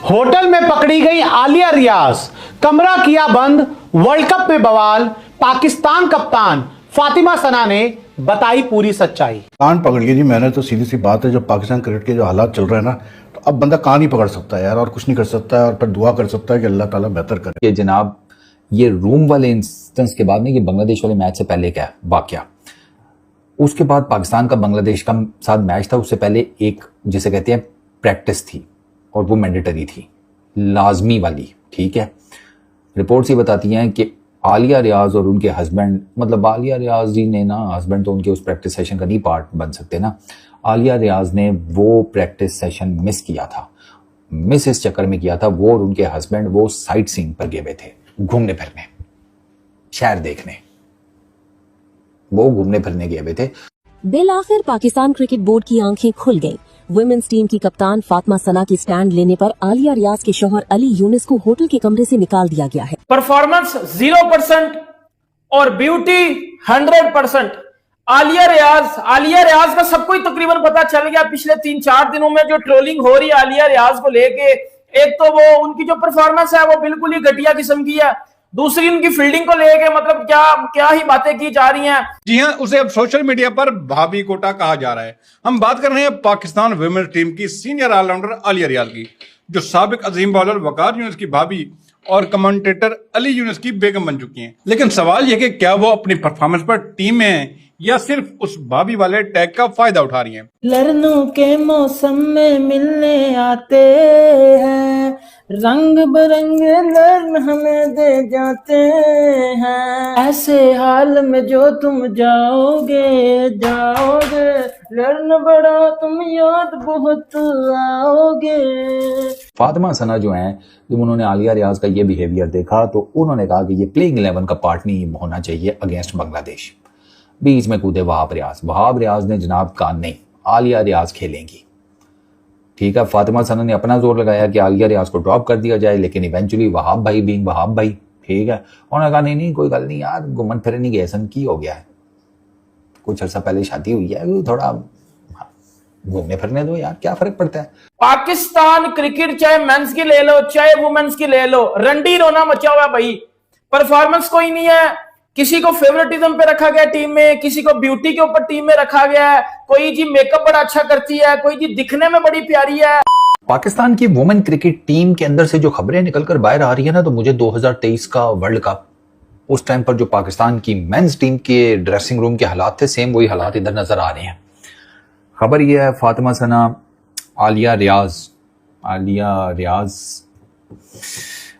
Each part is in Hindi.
होटल में पकड़ी गई आलिया रियाज, कमरा किया बंद, वर्ल्ड कप में बवाल, पाकिस्तान कप्तान फातिमा सना ने बताई पूरी सच्चाई। कान पकड़ लिया जी मैंने तो, सीधी सी बात है। जब पाकिस्तान क्रिकेट के जो हालात चल रहे हैं ना, तो अब बंदा कान ही पकड़ सकता है यार, और कुछ नहीं कर सकता है, और फिर दुआ कर सकता है कि अल्लाह ताला बेहतर करे। ये जनाब, ये रूम वाले इंस्टेंस के बाद में, ये बांग्लादेश वाले मैच से पहले क्या वाकया, उसके बाद पाकिस्तान का बांग्लादेश का साथ मैच था, उससे पहले एक जिसे कहते हैं प्रैक्टिस थी, और वो मैंडेटरी थी, लाजमी वाली। ठीक है, रिपोर्ट्स ये बताती हैं कि आलिया रियाज और उनके हस्बैंड, मतलब आलिया रियाज जी ने ना, हस्बैंड तो उनके उस प्रैक्टिस सेशन का नहीं पार्ट बन सकते ना, आलिया रियाज ने वो प्रैक्टिस सेशन मिस किया था। मिस इस चक्कर में किया था, वो और उनके हस्बैंड वो साइट सीइंग पर गए हुए थे, घूमने फिरने, शहर देखने, वो घूमने फिरने गए हुए थे। बिल आखिर पाकिस्तान क्रिकेट बोर्ड की आंखें खुल गईं। वुमेन्स टीम की कप्तान फातिमा सना की स्टैंड लेने पर आलिया रियाज के शौहर अली यूनिस को होटल के कमरे से निकाल दिया गया है। परफॉर्मेंस 0% और ब्यूटी 100%। आलिया रियाज का सबको ही तकरीबन पता चल गया पिछले 3-4 दिनों में जो ट्रोलिंग हो रही है आलिया रियाज को लेके। एक तो वो उनकी जो परफॉर्मेंस है वो बिल्कुल ही घटिया किस्म की है, दूसरी उनकी फील्डिंग को लेके मतलब क्या ही बातें की जा रही हैं। जी हां, उसे अब सोशल मीडिया पर भाभी कोटा कहा जा रहा है। हम बात कर रहे हैं पाकिस्तान वुमेन्स टीम की सीनियर ऑलराउंडर आलिया रियाज की, जो साबिक अजीम बॉलर वकार यूनुस की भाभी और कमेंटेटर अली यूनुस की बेगम बन चुकी हैं। लेकिन सवाल यह कि क्या वो अपनी परफॉर्मेंस पर टीम में हैं या सिर्फ उस भाभी वाले टैग का फायदा उठा रही हैं। लड़नों के मौसम में मिलने आते हैं, रंग बिरंगे लर्न हमें दे जाते हैं, ऐसे हाल में जो तुम जाओगे लर्न बड़ा तुम याद बहुत आओगे। फातिमा सना जो हैं, जब उन्होंने आलिया रियाज का ये बिहेवियर देखा तो उन्होंने कहा कि ये प्लेइंग 11 का पार्ट नहीं होना चाहिए अगेंस्ट बांग्लादेश। बीच में कूदे वहाब रियाज ने जनाब कान नहीं, आलिया रियाज खेलेंगी। ठीक है, फातिमा सना ने अपना जोर लगाया कि आलिया रियाज को ड्रॉप कर दिया जाए, लेकिन इवेंचुअली वहाब भाई, ठीक है, उन्होंने कहा नहीं कोई गल नहीं यार, घूमन फिरन नहीं गए सन, की हो गया है, कुछ अर्सा पहले शादी हुई है, थोड़ा घूमने फिरने दो यार, क्या फर्क पड़ता है। पाकिस्तान क्रिकेट चाहे मेंस की ले लो चाहे वुमेन्स की ले लो, रंडी रोना मचा हुआ भाई। परफॉर्मेंस कोई नहीं है, किसी को फेवरेटिज्म पे रखा गया टीम में, किसी को ब्यूटी के ऊपर टीम में रखा गया है, कोई जी मेकअप बड़ा अच्छा करती है, कोई जी दिखने में बड़ी प्यारी है। पाकिस्तान की वुमेन क्रिकेट टीम के अंदर से जो खबरें निकलकर बाहर आ रही है ना, तो मुझे 2023 का वर्ल्ड कप, उस टाइम पर जो पाकिस्तान की मेंस टीम के ड्रेसिंग रूम के हालात थे, सेम वही हालात इधर नजर आ रहे हैं। खबर यह है, फातिमा सना,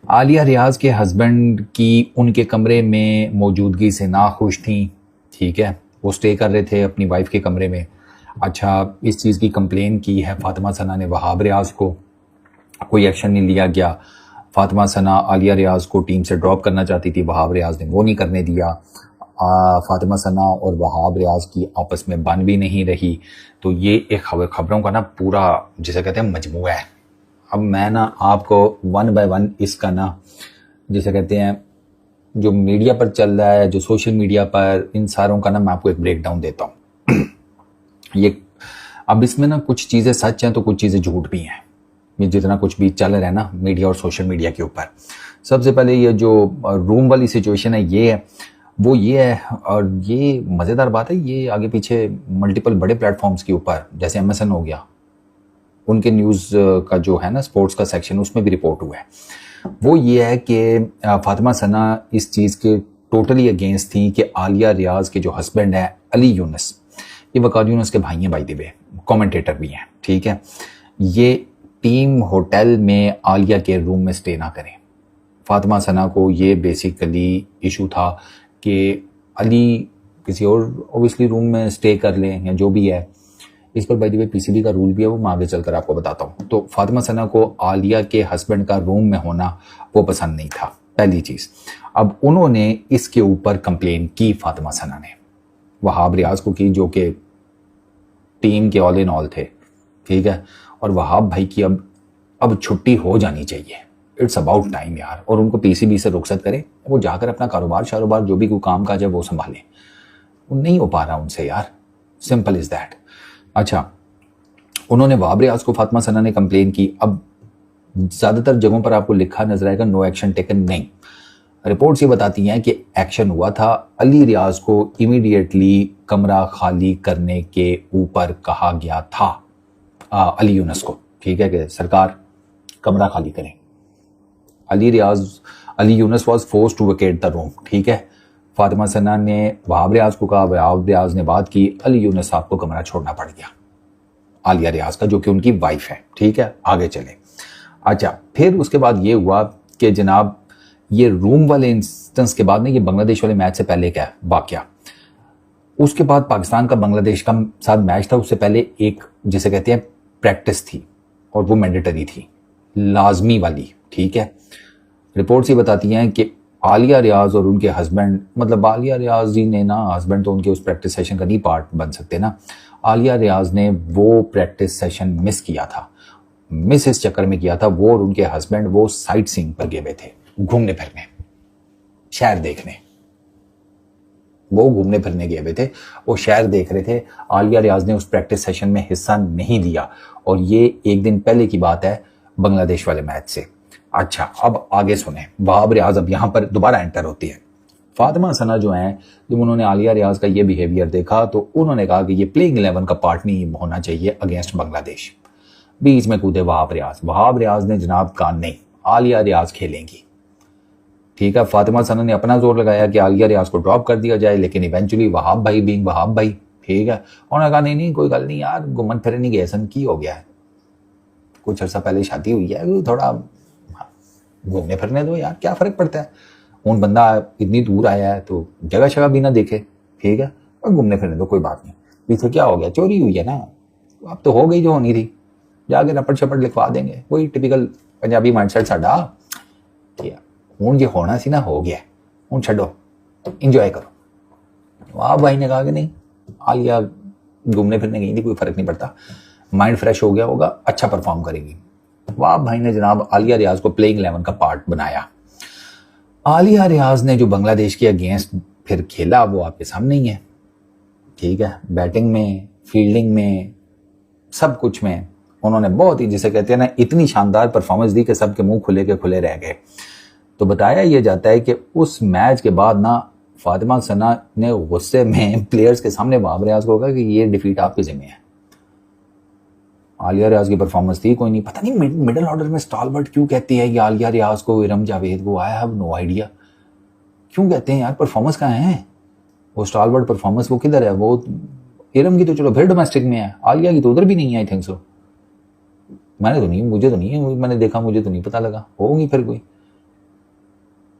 आलिया रियाज के हस्बैंड की उनके कमरे में मौजूदगी से नाखुश थी। ठीक है, वो स्टे कर रहे थे अपनी वाइफ के कमरे में। अच्छा, इस चीज़ की कंप्लेन की है फातिमा सना ने वहाब रियाज को, कोई एक्शन नहीं लिया गया। फातिमा सना आलिया रियाज को टीम से ड्रॉप करना चाहती थी, वहाब रियाज ने वो नहीं करने दिया। फातिमा सना और वहाब रियाज की आपस में बन भी नहीं रही। तो ये एक खबरों का ना पूरा जिसे कहते हैं मजमूआ है। अब मैं ना आपको 1 बाय 1 इसका ना जिसे कहते हैं जो मीडिया पर चल रहा है, जो सोशल मीडिया पर, इन सारों का ना मैं आपको एक ब्रेक डाउन देता हूँ। ये अब इसमें ना कुछ चीज़ें सच हैं तो कुछ चीज़ें झूठ भी हैं, ये जितना कुछ भी चल रहा है ना मीडिया और सोशल मीडिया के ऊपर। सबसे पहले ये जो रूम वाली सिचुएशन है ये है, और ये मज़ेदार बात है, ये आगे पीछे मल्टीपल बड़े प्लेटफॉर्म्स के ऊपर, जैसे MSN हो गया, उनके न्यूज़ का जो है ना स्पोर्ट्स का सेक्शन, उसमें भी रिपोर्ट हुआ है। वो ये है कि फातिमा सना इस चीज़ के टोटली अगेंस्ट थी कि आलिया रियाज के जो हस्बैंड है अली यूनुस, ये वकार यूनुस के भाई हैं, बाय द वे कमेंटेटर भी हैं। ठीक है, ये टीम होटल में आलिया के रूम में स्टे ना करें। फातिमा सना को ये बेसिकली इशू था कि अली किसी और ओबियसली रूम में स्टे कर लें या जो भी है। इस पर बाय द वे PCB का रूल भी है, वो मैं आगे चलकर आपको बताता हूँ। तो फातिमा सना को आलिया के हस्बैंड का रूम में होना वो पसंद नहीं था, पहली चीज़। अब उन्होंने इसके ऊपर कंप्लेन की फातिमा सना ने वहाब रियाज को की, जो कि टीम के ऑल इन ऑल थे। ठीक है, और वहाब भाई की अब छुट्टी हो जानी चाहिए, इट्स अबाउट टाइम यार। और उनको PCB से रुखसत करें, वो जाकर अपना कारोबार जो भी कोई काम काज है वो संभालें। वो नहीं हो पा रहा उनसे यार, सिंपल इज दैट। अच्छा, उन्होंने वहाब रियाज को फातिमा सना ने कंप्लेन की। अब ज्यादातर जगहों पर आपको लिखा नजर आएगा नो एक्शन टेकन, नहीं। रिपोर्ट्स ये बताती हैं कि एक्शन हुआ था। अली रियाज को इमीडिएटली कमरा खाली करने के ऊपर कहा गया था, अली यूनुस को, ठीक है, कि सरकार कमरा खाली करें। Ali Yunus was forced to vacate the room, ठीक है। फातिमा सना ने वहाब रियाज को कहा, वहाब रियाज ने बात की, अली यूनुस साहब को कमरा छोड़ना पड़ गया आलिया रियाज का, जो कि उनकी वाइफ है, ठीक है। आगे चले। अच्छा, फिर उसके बाद ये हुआ कि जनाब ये रूम वाले इंस्टेंस के बाद ना, ये बांग्लादेश वाले मैच से पहले क्या वाकया, उसके बाद पाकिस्तान का बांग्लादेश का साथ मैच था। उससे पहले एक जिसे कहते हैं प्रैक्टिस थी, और वो मैंडेटरी थी, लाजमी वाली, ठीक है। रिपोर्ट्स ये बताती हैं कि आलिया रियाज और उनके हस्बैंड, मतलब आलिया रियाज जी ने ना, हस्बैंड तो उनके उस प्रैक्टिस सेशन का नहीं पार्ट बन सकते ना, आलिया रियाज ने वो प्रैक्टिस सेशन मिस किया था। मिस इस चक्कर में किया था, वो और उनके हस्बैंड वो साइट सीइंग पर गए हुए थे, घूमने फिरने, शहर देखने। वो घूमने फिरने गए हुए थे, वो शहर देख रहे थे। आलिया रियाज ने उस प्रैक्टिस सेशन में हिस्सा नहीं लिया, और ये एक दिन पहले की बात है बांग्लादेश वाले मैच से। अच्छा, अब आगे सुने। वहाब रियाज अब यहां पर दोबारा एंटर होती है। फातिमा सना जो है, जब उन्होंने आलिया रियाज का ये बिहेवियर देखा तो उन्होंने कहा कि ये प्लेइंग 11 का पार्ट नहीं होना चाहिए अगेंस्ट बांग्लादेश। बीच में कूदे वहाब रियाज। वहाब रियाज ने जनाब कहा नहीं, आलिया रियाज खेलेंगी, ठीक है। फातिमा सना ने अपना जोर लगाया कि आलिया रियाज को ड्रॉप कर दिया जाए, लेकिन इवेंचुअली वहाब भाई बीइंग वहाब भाई, ठीक है, उन्होंने कहा नहीं कोई गल नहीं यार, घूमन फिरन नहीं गए सन, की हो गया है, कुछ अर्सा पहले शादी हुई है, थोड़ा घूमने फिरने दो यार, क्या फर्क पड़ता है। उन बंदा इतनी दूर आया है तो जगह शगह भी ना देखे, ठीक है, और घूमने फिरने दो, कोई बात नहीं। पीछे क्या हो गया, चोरी हुई है ना, अब तो हो गई जो होनी थी, जाके रपट शपट लिखवा देंगे, वही टिपिकल पंजाबी माइंडसेट साडा। हूँ जो होना सी ना हो गया, हूँ छो, इंजॉय करो। वहाब भाई ने कहा कि नहीं, आलिया घूमने फिरने गई थी, कोई फर्क नहीं पड़ता, माइंड फ्रेश हो गया होगा, अच्छा परफॉर्म करेगी। वहाब भाई ने जनाब आलिया रियाज को प्लेइंग 11 का पार्ट बनाया। आलिया रियाज ने जो बांग्लादेश के अगेंस्ट फिर खेला वो आपके सामने ही है, ठीक है। बैटिंग में, फील्डिंग में, सब कुछ में उन्होंने बहुत ही, जिसे कहते हैं ना, इतनी शानदार परफॉर्मेंस दी कि सबके मुंह खुले के खुले रह गए। तो बताया यह जाता है कि उस मैच के बाद ना फातिमा सना ने गुस्से में प्लेयर्स के सामने वहाब रियाज को कहा कि ये डिफीट आपके जिम्मे है। आलिया रियाज की परफॉर्मेंस थी कोई नहीं, पता नहीं मिडिल ऑर्डर में स्टालवर्ट क्यों कहती है ये आलिया रियाज को, इरम जावेद को, आई हैव नो आइडिया क्यों कहते हैं यार। परफॉर्मेंस कहाँ है वो स्टालवर्ट परफॉर्मेंस, वो किधर है वो। इरम की तो चलो फिर डोमेस्टिक में है, आलिया की तो उधर भी नहीं है, आई थिंक सो। मैंने तो नहीं, मुझे तो नहीं है, मैंने देखा, मुझे तो नहीं पता लगा, होगी फिर कोई।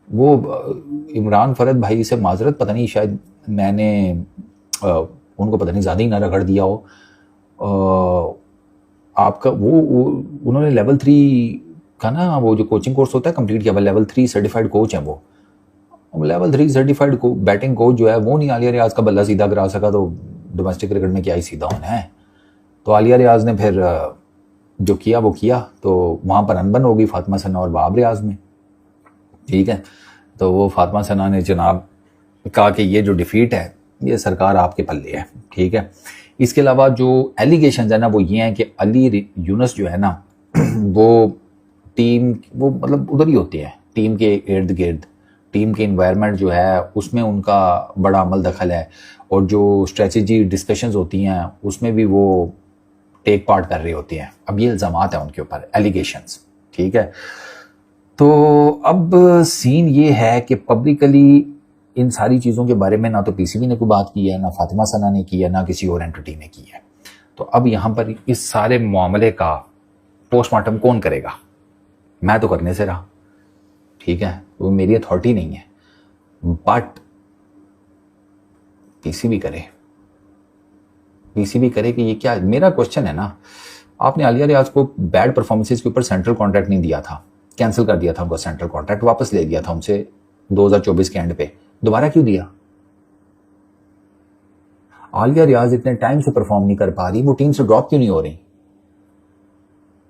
वो इमरान फरद भाई से माजरत, पता नहीं शायद मैंने उनको पता नहीं ज़्यादा ही ना रगड़ दिया हो। आपका वो उन्होंने लेवल 3 का ना वो जो कोचिंग कोर्स होता है कंप्लीट किया, लेवल 3 सर्टिफाइड कोच है वो। लेवल 3 सर्टिफाइड बैटिंग कोच जो है वो नहीं आलिया रियाज का बल्ला सीधा करा सका, तो डोमेस्टिक क्रिकेट में क्या ही सीधा होना है। तो आलिया रियाज ने फिर जो किया वो किया, तो वहाँ पर अनबन हो गई फातिमा सना और वहाब रियाज में, ठीक है। तो वो फातिमा सना ने जनाब कहा कि ये जो डिफीट है ये सरकार आपके पल्ले है, ठीक है। इसके अलावा जो एलिगेशंस है ना वो ये हैं कि अली यूनुस जो है ना वो टीम, वो मतलब उधर ही होते हैं टीम के इर्द गिर्द, टीम के इन्वायरमेंट जो है उसमें उनका बड़ा अमल दखल है, और जो स्ट्रेटजी डिस्कशंस होती हैं उसमें भी वो टेक पार्ट कर रहे होते हैं। अब ये इल्ज़ामात है उनके ऊपर, एलिगेशंस, ठीक है। तो अब सीन ये है कि पब्लिकली इन सारी चीज़ों के बारे में ना तो पीसीबी ने कोई बात की है, ना फातिमा सना ने की है, ना किसी और एंटिटी ने की है। तो अब यहाँ पर इस सारे मामले का पोस्टमार्टम कौन करेगा? मैं तो करने से रहा, ठीक है, वो मेरी अथॉरिटी नहीं है, बट पीसीबी करे कि ये क्या। मेरा क्वेश्चन है ना, आपने आलिया रियाज को बैड परफॉर्मेंसेस के ऊपर सेंट्रल कॉन्ट्रैक्ट नहीं दिया था, कैंसिल कर दिया था उनका सेंट्रल कॉन्ट्रैक्ट, वापस ले लिया था उनसे 2024 के एंड पे, दोबारा क्यों दिया? आलिया रियाज इतने टाइम से परफॉर्म नहीं कर पा रही, वो टीम से ड्रॉप क्यों नहीं हो रही?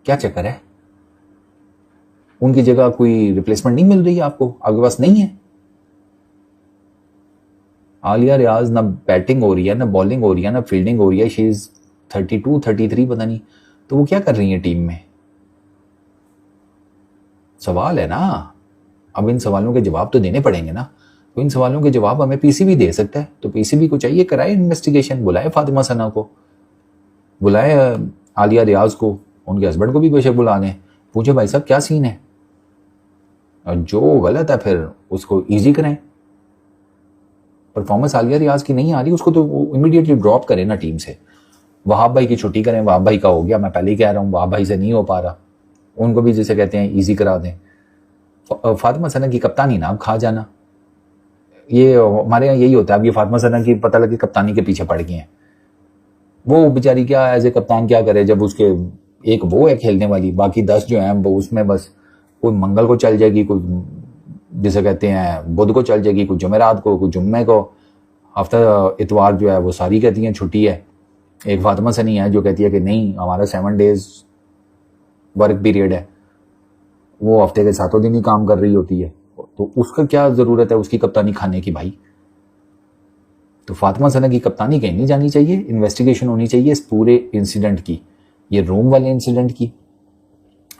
क्या चक्कर है? उनकी जगह कोई रिप्लेसमेंट नहीं मिल रही है आपको, आपके पास नहीं है? आलिया रियाज ना बैटिंग हो रही है, ना बॉलिंग हो रही है, ना फील्डिंग हो रही है, शी इज 32 33 पता नहीं, तो वो क्या कर रही है टीम में? सवाल है ना, अब इन सवालों के जवाब तो देने पड़ेंगे ना। तो इन सवालों के जवाब हमें पीसीबी दे सकता है, तो पीसीबी को चाहिए कराए इन्वेस्टिगेशन, बुलाए फातिमा सना को, बुलाए आलिया रियाज को, उनके हस्बैंड को भी बेशक बुला लें, पूछे भाई साहब क्या सीन है, और जो गलत है फिर उसको इजी करें। परफॉर्मेंस आलिया रियाज की नहीं आ रही, उसको तो इमीडिएटली ड्रॉप करें ना टीम से। वहाब भाई की छुट्टी करें, वहाब भाई का हो गया, मैं पहले ही कह रहा हूँ वहाब भाई से नहीं हो पा रहा, उनको भी जिसे कहते हैं इजी करा दें। फातिमा सना की कप्तानी ना अब खा जाना, ये हमारे यहाँ यही होता है। अब ये फातिमा सना की पता लगे कप्तानी के पीछे पड़ गए हैं, वो बेचारी क्या एज ए कप्तान क्या करे, जब उसके एक वो है खेलने वाली, बाकी 10 जो हैं वो उसमें बस कोई मंगल को चल जाएगी, कोई जिसे कहते हैं बुध को चल जाएगी, कोई जुमेरात को, कोई जुम्मे को, हफ्ता इतवार जो है वो सारी कहती हैं छुट्टी है। एक फातिमा सनी है जो कहती है कि नहीं हमारा 7 डेज वर्क पीरियड है, वो हफ्ते के 7 दिन ही काम कर रही होती है, तो उसका क्या जरूरत है उसकी कप्तानी खाने की भाई। तो फातिमा सना की कप्तानी कहीं नहीं जानी चाहिए, इन्वेस्टिगेशन होनी चाहिए इस पूरे इंसिडेंट की, ये रूम वाले इंसिडेंट की।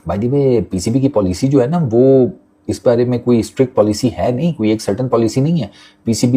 बाय द वे पीसीबी की पॉलिसी जो है ना, वो इस बारे में कोई स्ट्रिक्ट पॉलिसी है नहीं, कोई एक सर्टेन पॉलिसी नहीं है। पीसीबी